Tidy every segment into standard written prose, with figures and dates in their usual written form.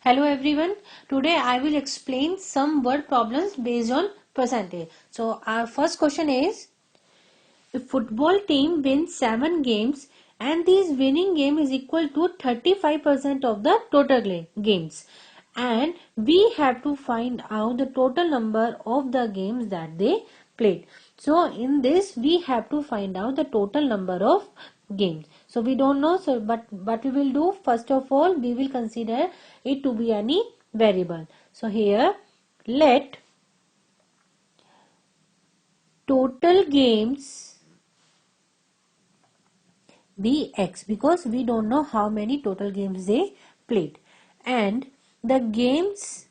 Hello everyone. Today I will explain some word problems based on percentage. So our first question is, if football team wins 7 games and this winning game is equal to 35% of the total games, and we have to find out the total number of the games that they played. So in this we have to find out the total number of games. So we don't know, so but what we will do, first of all we will consider it to be any variable. So here let total games be x, because we don't know how many total games they played, and the games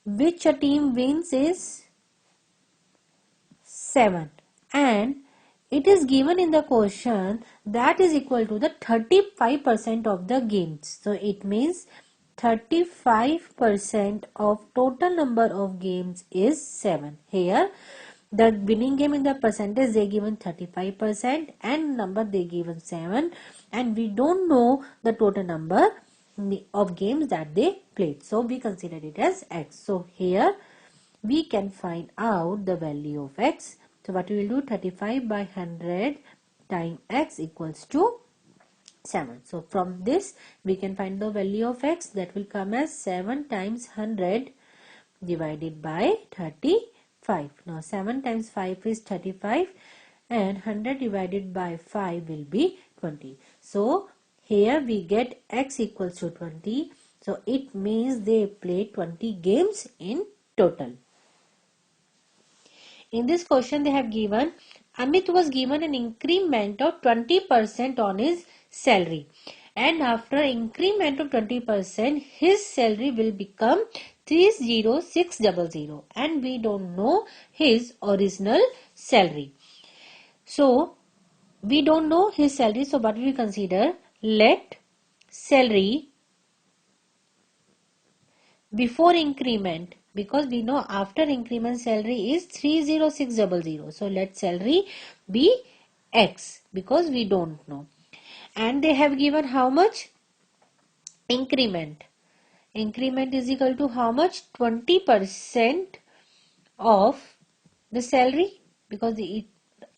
which a team wins is 7, and it is given in the question that is equal to the 35% of the games. So it means 35% of total number of games is 7. Here the winning game in the percentage they given 35% and number they given 7, and we don't know the total number of games that they played, so we consider it as x. So here we can find out the value of x. So what we will do, 35 by 100 times x equals to 7. So from this we can find the value of x, that will come as 7 times 100 divided by 35. Now 7 times 5 is 35 and 100 divided by 5 will be 20. So here we get x equals to 20. So it means they played 20 games in total. In this question they have given Amit was given an increment of 20% on his salary, and after increment of 20% his salary will become 30600, and we don't know his original salary. So we don't know his salary, so what we consider, let salary before increment, because we know after increment salary is 30600. So let salary be x, because we don't know. And they have given how much? Increment. Increment is equal to how much? 20% of the salary, because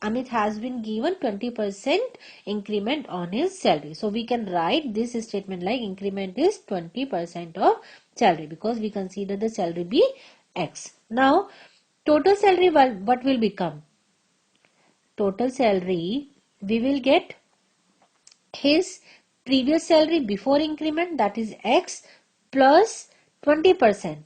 Amit has been given 20% increment on his salary. So we can write this statement like increment is 20% of salary, because we consider the salary be x. Now total salary, what will become? Total salary, we will get his previous salary before increment, that is x, plus 20%,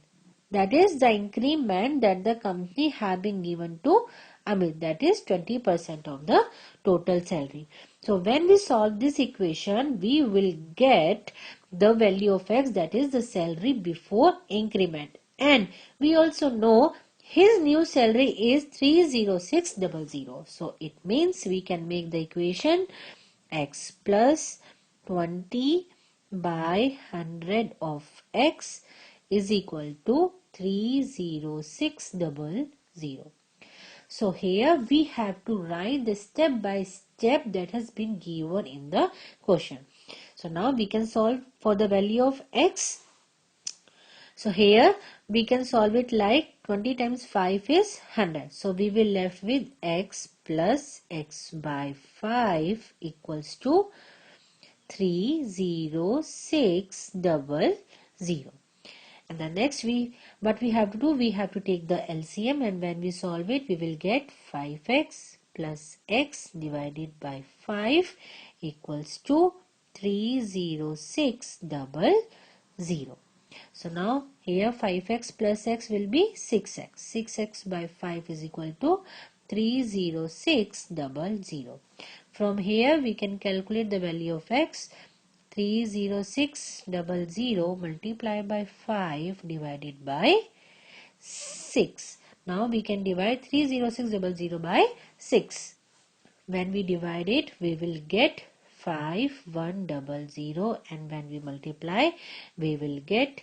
that is the increment that the company have been given to Amit, that is 20% of the total salary. So when we solve this equation, we will get the value of x, that is the salary before increment, and we also know his new salary is 30600. So it means we can make the equation x plus 20 by 100 of x is equal to 30600. So here we have to write the step by step that has been given in the question. So now we can solve for the value of x. So here we can solve it like 20 times 5 is 100. So we will left with x plus x by 5 equals to 30600. And the next what we have to do, we have to take the LCM, and when we solve it we will get 5x plus x divided by 5 equals to 30600. So now here 5x plus x will be 6x. 6x by 5 is equal to 30600. From here we can calculate the value of x. 30600 multiplied by 5 divided by 6. Now we can divide 30600 by 6. When we divide it, we will get 5100, and when we multiply, we will get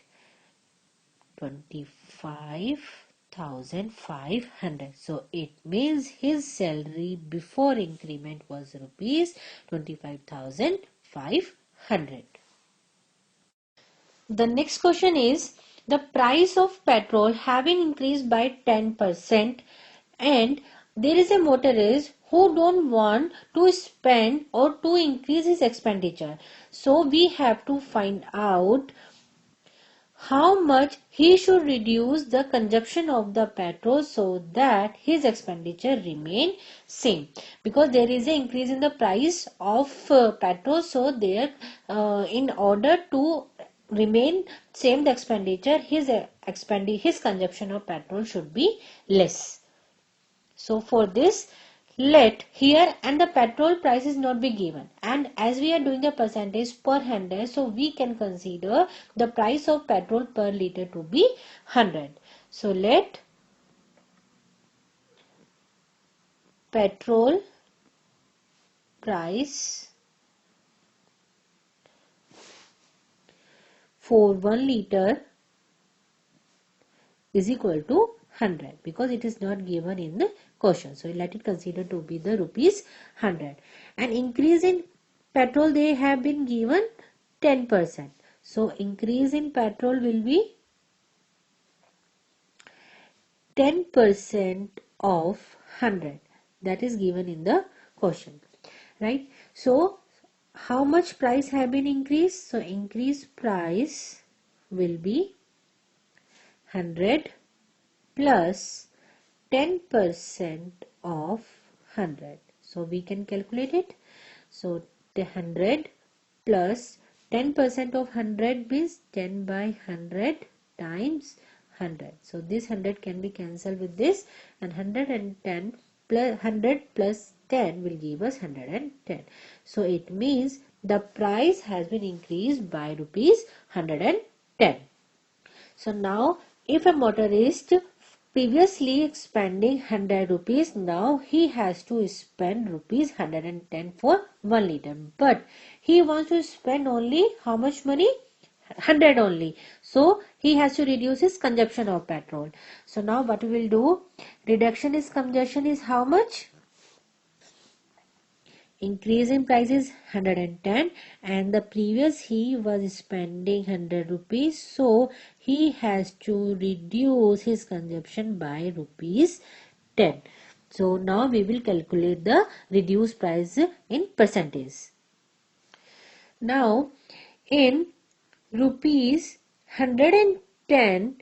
25,500. So it means his salary before increment was rupees 25,500. 100. The next question is, the price of petrol having increased by 10% and there is a motorist who don't want to spend or to increase his expenditure. So we have to find out how much he should reduce the consumption of the petrol so that his expenditure remain same, because there is an increase in the price of petrol, so there in order to remain same the expenditure, his consumption of petrol should be less. So for this, let here and the petrol price is not be given, and as we are doing the percentage per 100, so we can consider the price of petrol per liter to be 100. So let petrol price for 1 liter is equal to 100, because it is not given in the question. So let it consider to be the rupees 100. An increase in petrol, they have been given 10%. So increase in petrol will be 10% of 100. That is given in the question, right? So how much price have been increased? So increase price will be 100 plus 10% of 100. So we can calculate it. So the 100 plus 10% of 100 means 10 by 100 times 100. So this 100 can be cancelled with this, and 110 plus 100 plus 10 will give us 110. So it means the price has been increased by rupees 110. So now if a motorist previously spending 100 rupees, now he has to spend rupees 110 for 1 liter. But he wants to spend only how much money? 100 only. So he has to reduce his consumption of petrol. So now what we will do? Reduction is consumption is how much? Increase in price is 110, and the previous he was spending 100 rupees, so he has to reduce his consumption by rupees 10. So now we will calculate the reduced price in percentage. Now in rupees 110,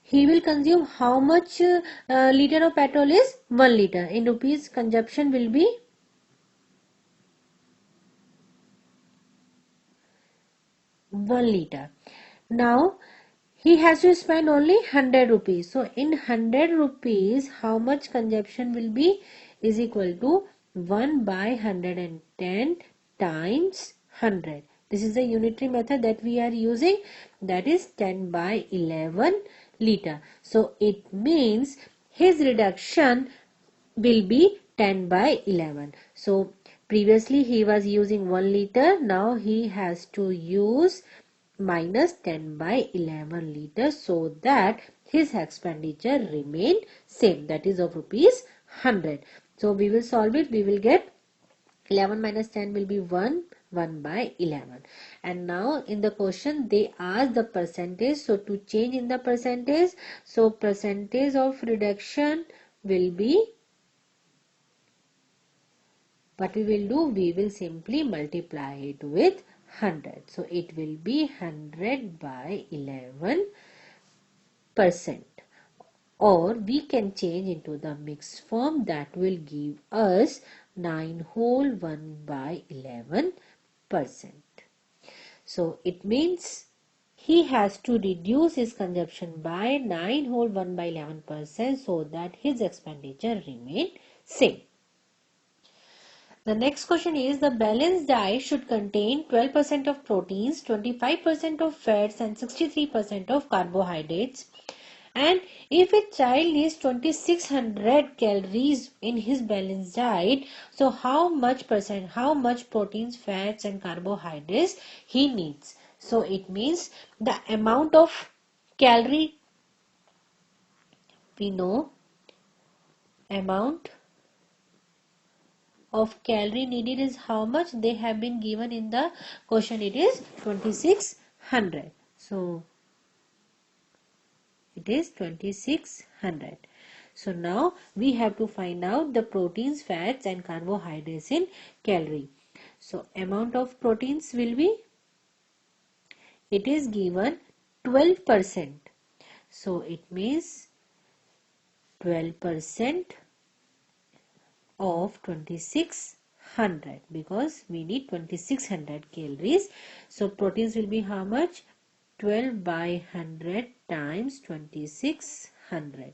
he will consume how much liter of petrol is 1 liter. In rupees, consumption will be 1 liter. Now he has to spend only 100 rupees. So in 100 rupees, how much consumption will be? Is equal to 1 by 110 times 100. This is the unitary method that we are using, that is 10 by 11 liter. So it means his reduction will be 10 by 11. So previously he was using 1 liter, now he has to use minus 10 by 11 liters so that his expenditure remain same, that is of rupees 100. So we will solve it. We will get 11 minus 10 will be 1 by 11. And now in the question they ask the percentage. So to change in the percentage, so percentage of reduction will be, what we will do, we will simply multiply it with 100. So it will be 100 by 11%. Or we can change into the mixed form, that will give us 9 whole 1 by 11%. So it means he has to reduce his consumption by 9 whole 1 by 11% so that his expenditure remain same. The next question is, the balanced diet should contain 12% of proteins, 25% of fats and 63% of carbohydrates. And if a child needs 2600 calories in his balanced diet, so how much proteins, fats and carbohydrates he needs? So it means the amount of calorie, we know amount of calorie needed is how much? They have been given in the question. It is 2600. So it is 2600. So now we have to find out the proteins, fats and carbohydrates in calorie. So amount of proteins will be, it is given 12%. So it means 12% of 2600, because we need 2600 calories. So proteins will be how much? 12 by 100 times 2600.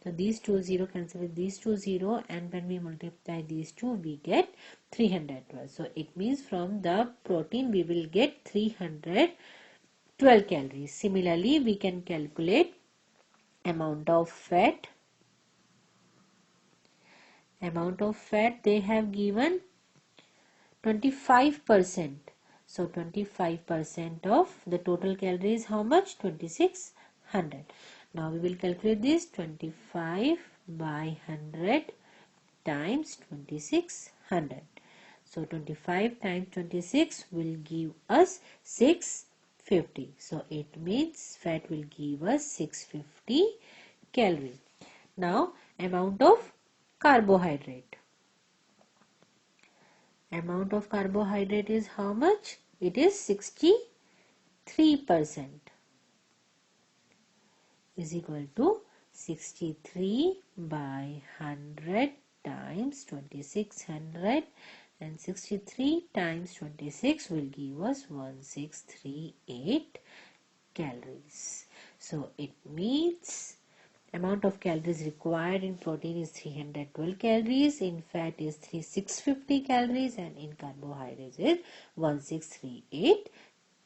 So these two zero cancel with these two zero, and when we multiply these two we get 312. So it means from the protein we will get 312 calories. Similarly, we can calculate amount of fat. Amount of fat they have given 25%. So 25% of the total calories how much? 2600. Now we will calculate this. 25 by 100 times 2600. So 25 times 26 will give us 650. So it means fat will give us 650 calories. Now amount of carbohydrate. Amount of carbohydrate is how much? It is 63%, is equal to 63 by 100 times 2600, and 63 times 26 will give us 1638 calories. So it means amount of calories required in protein is 312 calories, in fat is 650 calories, and in carbohydrates is 1638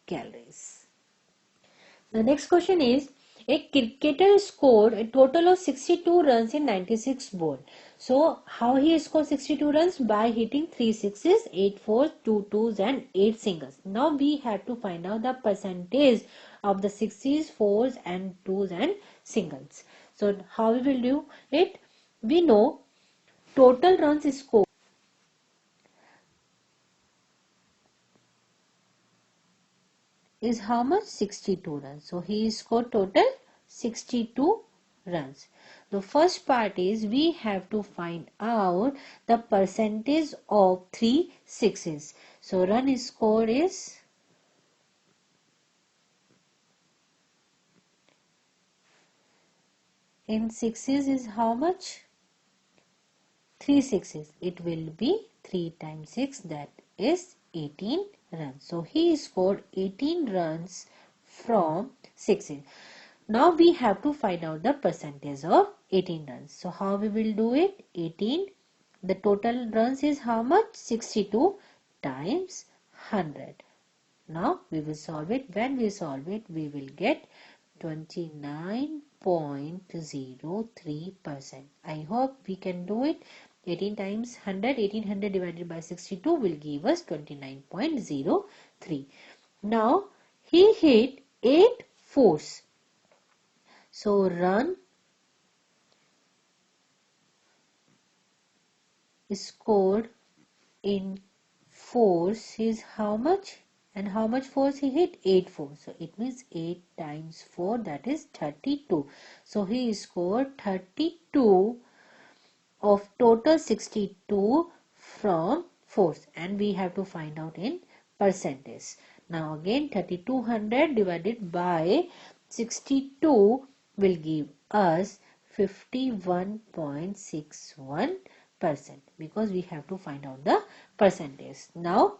calories. The next question is, a cricketer scored a total of 62 runs in 96 ball. So how he scored 62 runs? By hitting 3 sixes, 8 fours, 2 twos and 8 singles. Now we have to find out the percentage of the sixes, fours and twos and singles. So how we will do it? We know total runs scored is how much? 62 runs. So he scored total 62 runs. The first part is we have to find out the percentage of 3 sixes. So run scored is in sixes is how much? 3 sixes. It will be 3 times 6, that is 18 runs. So he scored 18 runs from sixes. Now we have to find out the percentage of 18 runs. So how we will do it? 18. The total runs is how much? 62 times 100. Now we will solve it. When we solve it, we will get 29.03%. I hope we can do it. 18 times 100, 1800 divided by 62 will give us 29.03. Now he hit 8 fours. So run scored in fours is how much? And how much fours he hit? 8 fours. So it means 8 times 4, that is 32. So he scored 32 of total 62 from fours, and we have to find out in percentage. Now again 3200 divided by 62 will give us 51.61%, because we have to find out the percentage. Now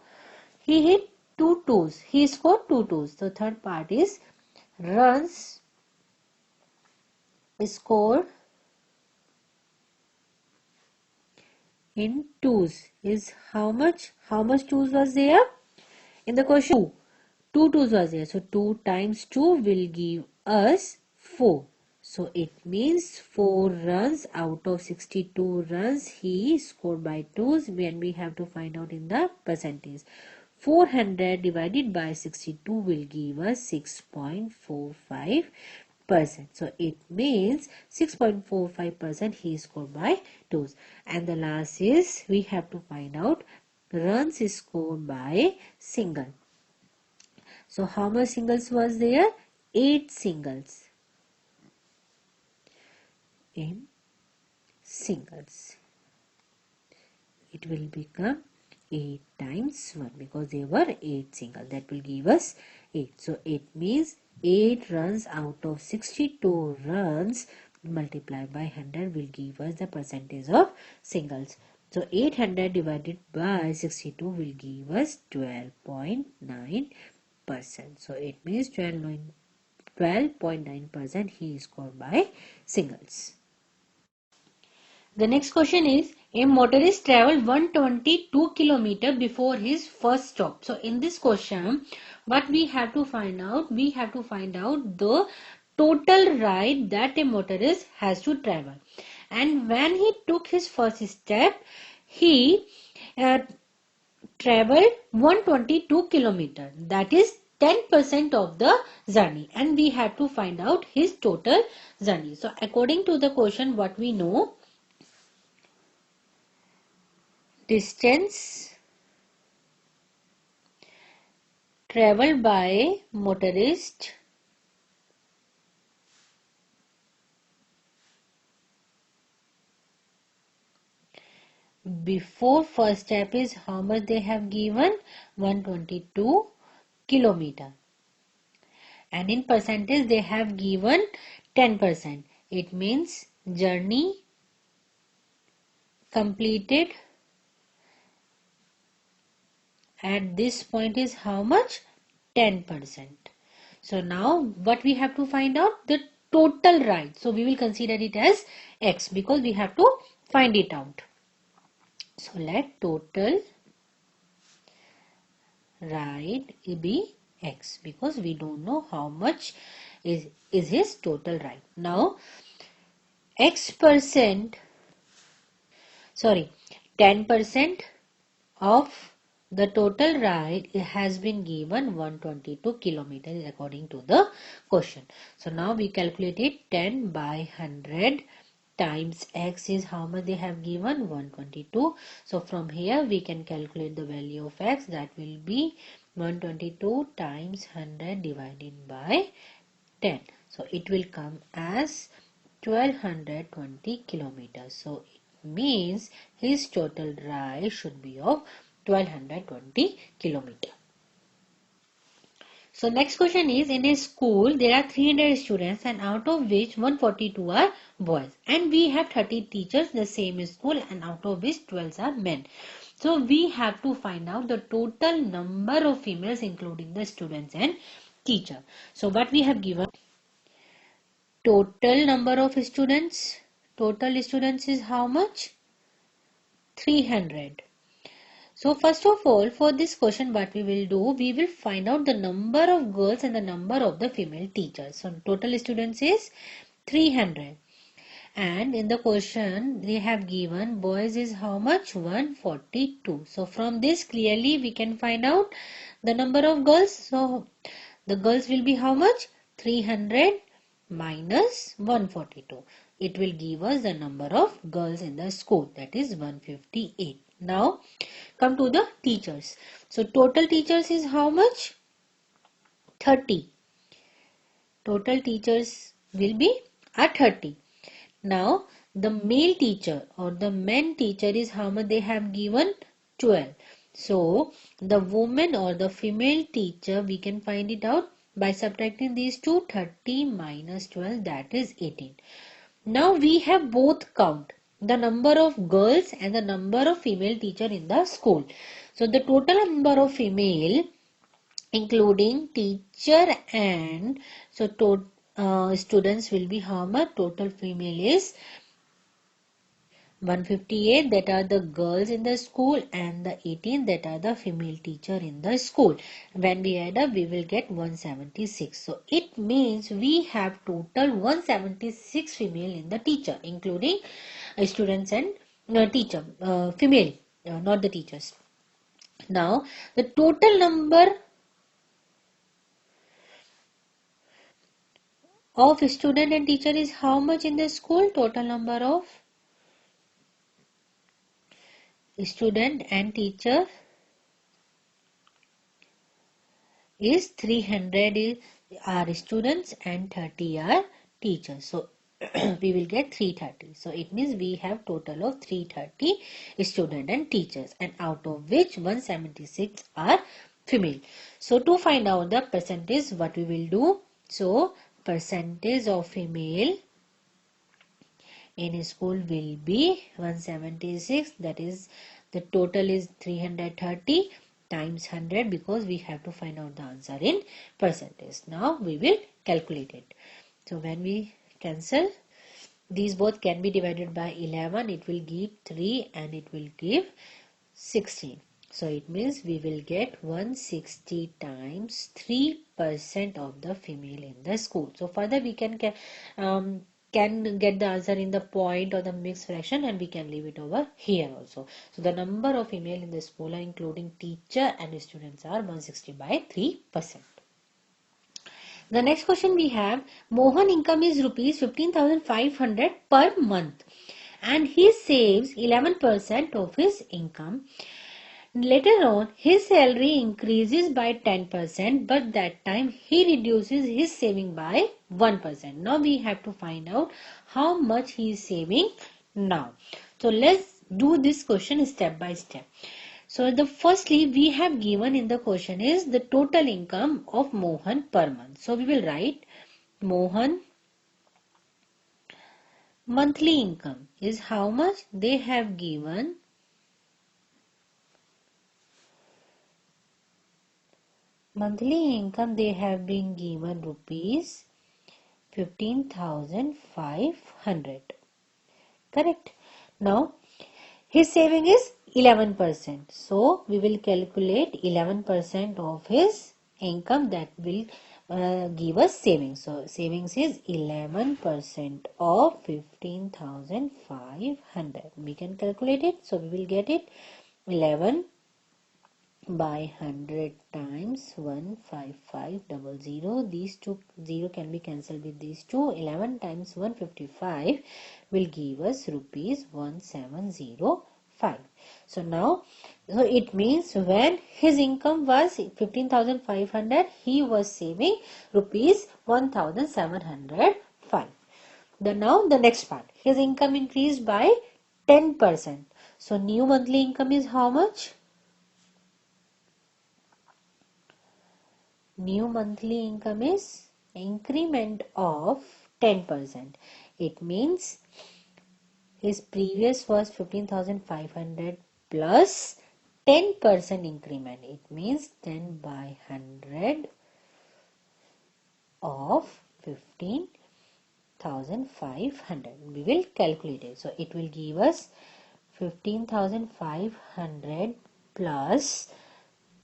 he hit 2 twos. He scored 2 twos. So third part is runs scored in twos is how much? How much twos was there? In the question, 2 twos was there. So 2 times 2 will give us 4. So it means 4 runs out of 62 runs he scored by twos, when we have to find out in the percentage. 400 divided by 62 will give us 6.45%. So it means 6.45% he scored by twos. And the last is we have to find out runs scored by single. So how much singles was there? 8 singles in singles. It will become 8 times 1 because there were 8 singles. That will give us 8. So it means 8 runs out of 62 runs multiplied by 100 will give us the percentage of singles. So 800 divided by 62 will give us 12.9%. So it means 12.9% he scored by singles. The next question is, a motorist traveled 122 km before his first stop. So in this question, what we have to find out? We have to find out the total ride that a motorist has to travel. And when he took his first step, he traveled 122 km. That is 10% of the journey, and we have to find out his total journey. So according to the question, what we know, distance traveled by motorist before first step is how much they have given, 122 kilometer, and in percentage they have given 10%. It means journey completed at this point is how much, 10%. So now what we have to find out, the total ride. So we will consider it as x because we have to find it out. So let total ride be x because we don't know how much is his total ride. Now x%, sorry, 10% of the total ride has been given 122 kilometers according to the question. So now we calculate it, 10 by 100 times x is how much they have given, 122. So from here we can calculate the value of x, that will be 122 times 100 divided by 10. So it will come as 1220 kilometers. So it means his total ride should be of 1220 kilometers. So next question is, in a school there are 300 students and out of which 142 are boys, and we have 30 teachers in the same school and out of which 12 are men. So we have to find out the total number of females including the students and teacher. So what we have given, total number of students, total students is how much, 300. So first of all, for this question what we will do, we will find out the number of girls and the number of the female teachers. So total students is 300, and in the question they have given boys is how much, 142. So from this clearly we can find out the number of girls. So the girls will be how much, 300 minus 142. It will give us the number of girls in the school, that is 158. Now come to the teachers. So total teachers is how much, 30. Total teachers will be at 30. Now the male teacher or the men teacher is how much they have given, 12. So the woman or the female teacher, we can find it out by subtracting these two, 30 minus 12, that is 18. Now we have both count, the number of girls and the number of female teacher in the school. So the total number of female including teacher and so students will be how much, total female is 158, that are the girls in the school, and the 18 that are the female teacher in the school. When we add up we will get 176. So it means we have total 176 female in the teacher including students and teacher, female, not the teachers. Now the total number of student and teacher is how much in the school? Total number of student and teacher is 300 are students and 30 are teachers. So we will get 330. So it means we have total of 330 student and teachers, and out of which 176 are female. So to find out the percentage, what we will do? So percentage of female in school will be 176, that is the total is 330 times 100, because we have to find out the answer in percentage. Now we will calculate it. So when we cancel, these both can be divided by 11, it will give 3 and it will give 16. So it means we will get 160 times 3% of the female in the school. So further we can get the answer in the point or the mixed fraction, and we can leave it over here also. So the number of female in the school, including teacher and students, are 160 by 3%. The next question we have, Mohan income is rupees 15,500 per month and he saves 11% of his income. Later on, his salary increases by 10%, but that time he reduces his saving by 1%. Now we have to find out how much he is saving now. So let's do this question step by step. So the firstly we have given in the question is the total income of Mohan per month. So we will write Mohan monthly income is how much they have given. Monthly income they have been given rupees 15,500. Correct. Now his saving is 11%. So we will calculate 11% of his income, that will give us savings. So savings is 11% of 15,500. We can calculate it. So we will get it 11 by 100 times 15500. These two 0 can be cancelled with these two. 11 times 155 will give us rupees 1705. So now, so it means when his income was 15,500, he was saving rupees 1,705. Now the next part, his income increased by 10%. So new monthly income is how much? New monthly income is increment of 10%. It means his previous was 15,500 plus 10% increment. It means 10 by 100 of 15,500. We will calculate it. So it will give us 15,500 plus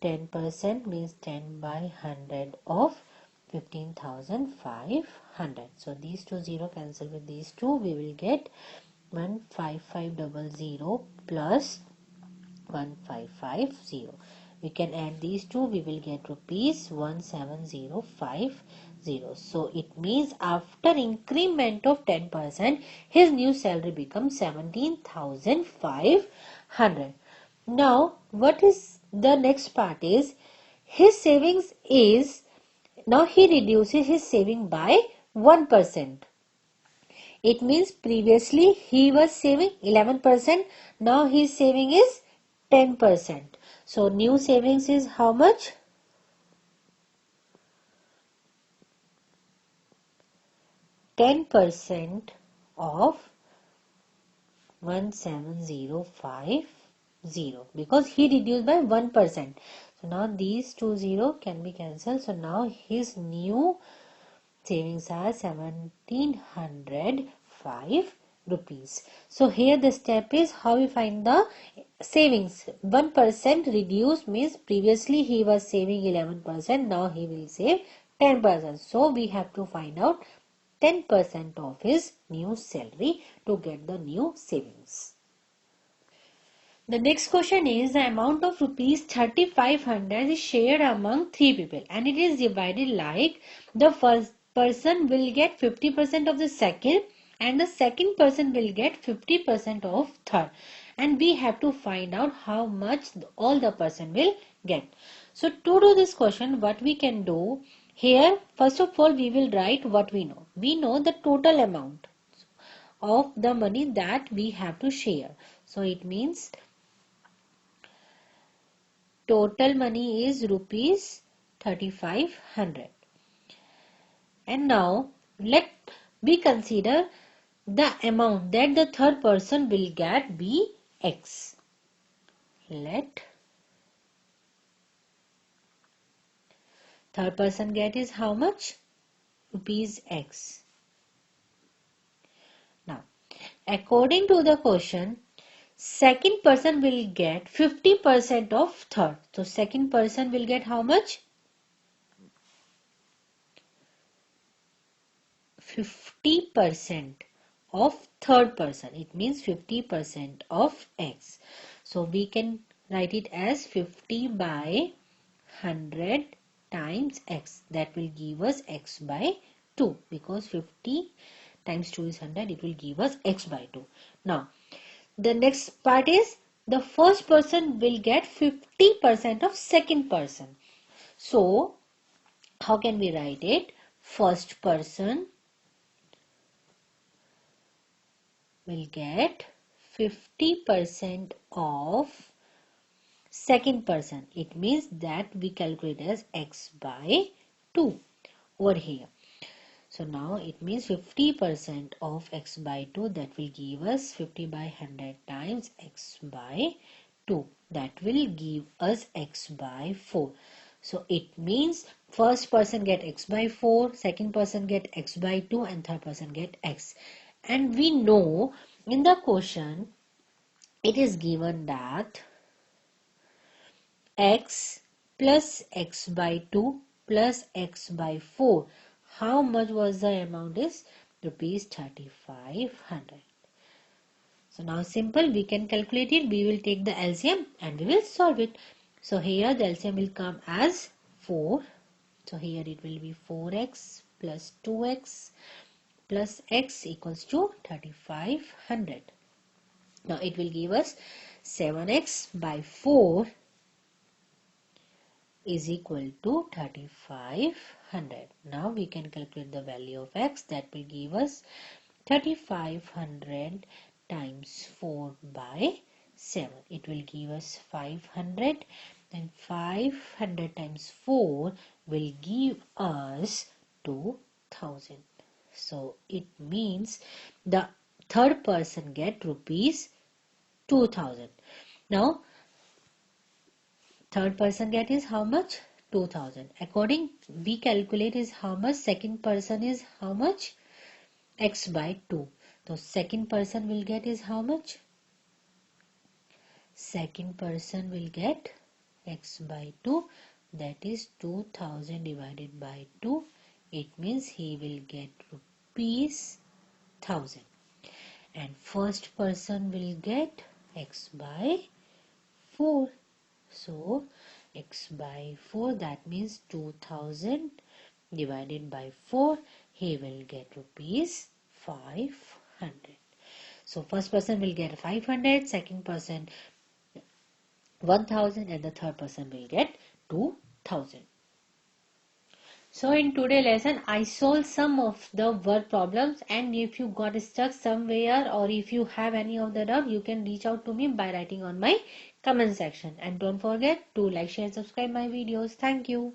10% means 10 by 100 of 15,500. So these two 0 cancel with these two. We will get 15500 plus 1550. We can add these two. We will get rupees 17050. So it means after increment of 10%, his new salary becomes 17,500. Now what is the next part is his savings is, now he reduces his saving by 1%. It means previously he was saving 11%, now his saving is 10%. So new savings is how much? 10% of 17050, because he reduced by 1%. So now these two 0 can be cancelled. So now his new savings are 1705 rupees. So here the step is how we find the savings. 1% reduced means previously he was saving 11%, now he will save 10%. So we have to find out 10% of his new salary to get the new savings. The next question is the amount of rupees 3,500 is shared among 3 people and it is divided like the first person will get 50% of the second and the second person will get 50% of third, and we have to find out how much all the person will get. So to do this question, what we can do here, first of all we will write what we know. We know the total amount of the money that we have to share. So it means total money is rupees 3500. And now let we consider the amount that the third person will get be X. Let third person get is how much? Rupees X. Now, according to the question, second person will get 50% of third. So, second person will get how much? 50% of third person. It means 50% of X. So, we can write it as 50 by 100 times X. That will give us X by 2, because 50 times 2 is 100. It will give us X by 2. Now, the next part is the first person will get 50% of second person. So, how can we write it? First person will get 50% of second person. It means that we calculate as X by 2 over here. So now it means 50% of X by 2, that will give us 50 by 100 times X by 2. That will give us X by 4. So it means first person get X by 4, second person get X by 2 and third person get X. And we know in the question it is given that X plus X by 2 plus X by 4. How much was the amount is? Rupees 3500. So now simple, we can calculate it. We will take the LCM and we will solve it. So here the LCM will come as 4. So here it will be 4x plus 2x plus x equals to 3500. Now it will give us 7x by 4 is equal to 3500. Now we can calculate the value of x. That will give us 3500 times 4 by 7. It will give us 500, and 500 times 4 will give us 2000. So it means the third person get rupees 2000. Now third person get is how much? 2000. According we calculate is how much? Second person is how much? X by 2. So second person will get is how much? Second person will get X by 2, that is 2000 divided by 2. It means he will get rupees 1000. And first person will get X by 4. So X by 4, that means 2000 divided by 4, he will get rupees 500. So first person will get 500, second person 1000 and the third person will get 2000. So in today's lesson, I solved some of the word problems, and if you got stuck somewhere or if you have any of the doubt, you can reach out to me by writing on my comment section. And don't forget to like, share, subscribe my videos. Thank you.